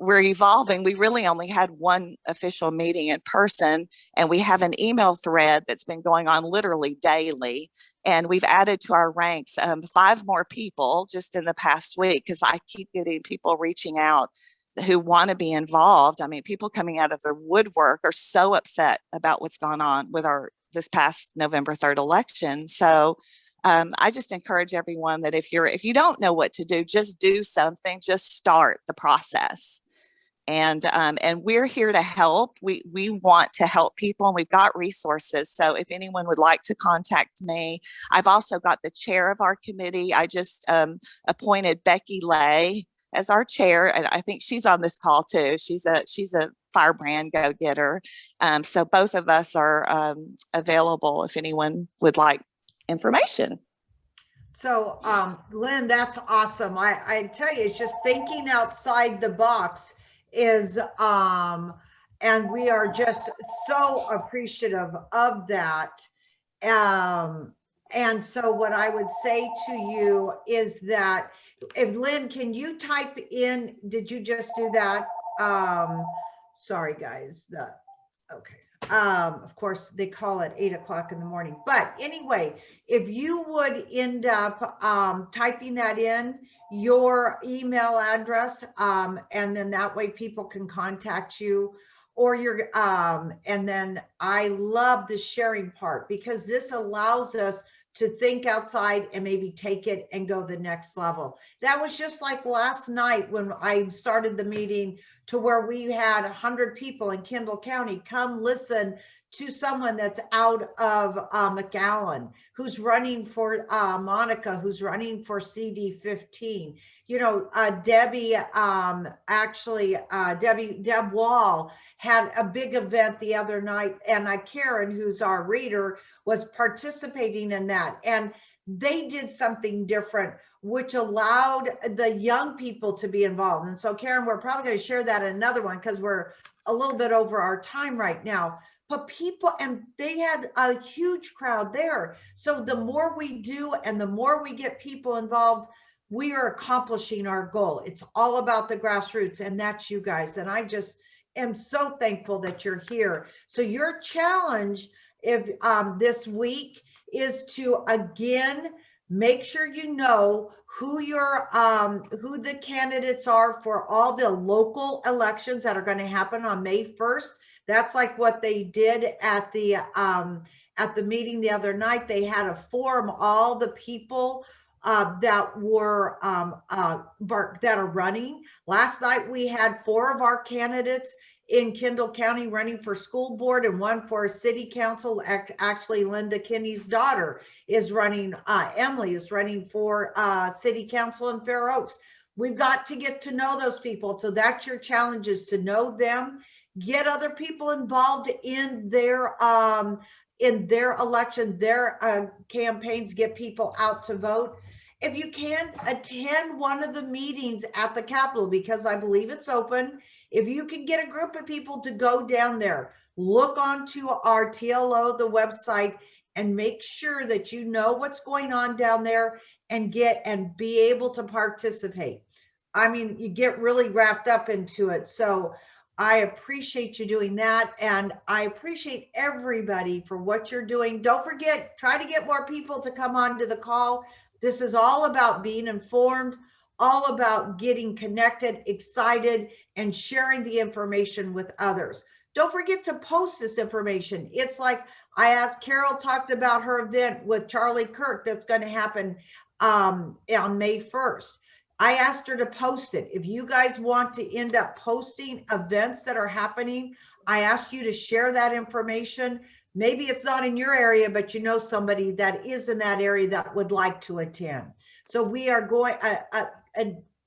evolving. We really only had one official meeting in person, and we have an email thread that's been going on literally daily. And we've added to our ranks 5 more people just in the past week, because I keep getting people reaching out who want to be involved. I mean, people coming out of the woodwork are so upset about what's gone on with this past November 3rd election. So I just encourage everyone that if you don't know what to do, just do something, just start the process. And we're here to help. We want to help people, and we've got resources. So if anyone would like to contact me, I've also got the chair of our committee. I just appointed Becky Lay as our chair, and I think she's on this call too. She's a firebrand go-getter. So both of us are available if anyone would like information. So, Lynn, that's awesome. I tell you, it's just thinking outside the box is, and we are just so appreciative of that. And so what I would say to you is that, if Lynn, can you type in, did you just do that? Sorry guys, okay. Of course they call it 8 o'clock in the morning, but anyway, if you would end up typing that in, your email address, and then that way people can contact you, or your and then I love the sharing part, because this allows us to think outside and maybe take it and go the next level. That was just like last night when I started the meeting, to where we had 100 people in Kendall County come listen to someone that's out of McAllen, who's running for Monica, who's running for CD15. Debbie, Deb Wall had a big event the other night, and Karen, who's our reader, was participating in that. And they did something different, which allowed the young people to be involved. And so, Karen, we're probably going to share that in another one, because we're a little bit over our time right now. But people, and they had a huge crowd there. So the more we do and the more we get people involved, we are accomplishing our goal. It's all about the grassroots, and that's you guys. And I just am so thankful that you're here. So your challenge if this week is to again make sure you know who who the candidates are for all the local elections that are going to happen on May 1st. That's like what they did at the meeting the other night. They had to form all the people that were that are running. Last night we had 4 of our candidates in Kendall County running for school board and 1 for city council. Actually, Linda Kinney's daughter is running. Emily is running for city council in Fair Oaks. We've got to get to know those people. So that's your challenge, is to know them, get other people involved in their election, their campaigns, get people out to vote. If you can, attend one of the meetings at the Capitol, because I believe it's open. If you can get a group of people to go down there, look onto our TLO, the website, and make sure that you know what's going on down there and be able to participate. I mean, you get really wrapped up into it. So I appreciate you doing that. And I appreciate everybody for what you're doing. Don't forget, try to get more people to come on to the call. This is all about being informed, all about getting connected, excited, and sharing the information with others. Don't forget to post this information. It's like Carol talked about her event with Charlie Kirk that's going to happen on May 1st. I asked her to post it. If you guys want to end up posting events that are happening, I asked you to share that information. Maybe it's not in your area, but you know somebody that is in that area that would like to attend. So we are going,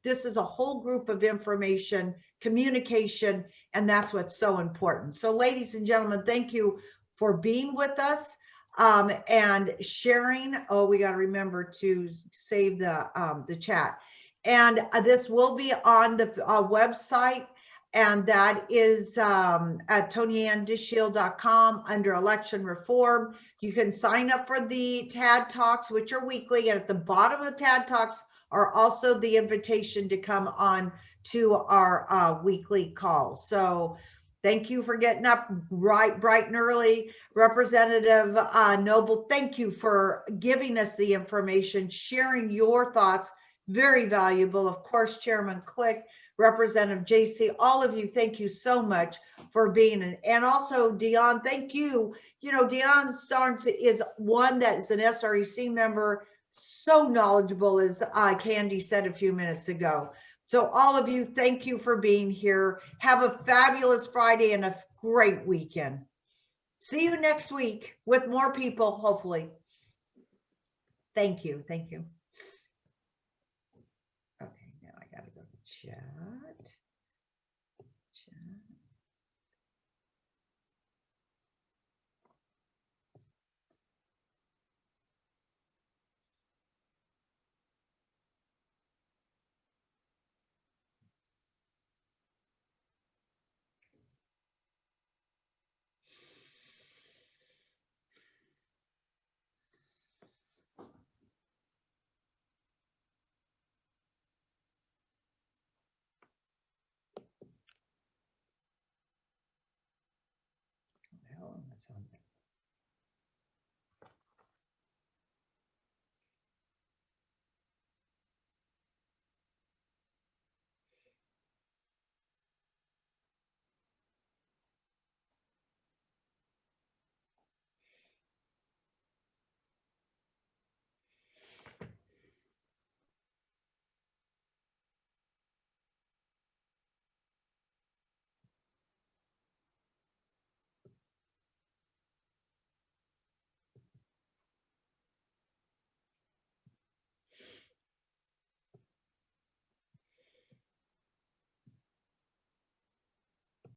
this is a whole group of information, communication, and that's what's so important. So ladies and gentlemen, thank you for being with us and sharing. Oh, we got to remember to save the chat. And this will be on the website, and that is at tonyannedishield.com under election reform. You can sign up for the TAD Talks, which are weekly, and at the bottom of the TAD Talks are also the invitation to come on to our weekly calls. So thank you for getting up bright and early. Representative Noble, thank you for giving us the information, sharing your thoughts. Very valuable. Of course, Chairman Click, Representative JC, all of you, thank you so much for being and also Dion, thank you. You know, Dion Starnes is one that is an SREC member, so knowledgeable, as Candy said a few minutes ago. So all of you, thank you for being here. Have a fabulous Friday and a great weekend. See you next week with more people, hopefully. Thank you. Thank you. Okay, now I gotta go to chat. Well, that's on there.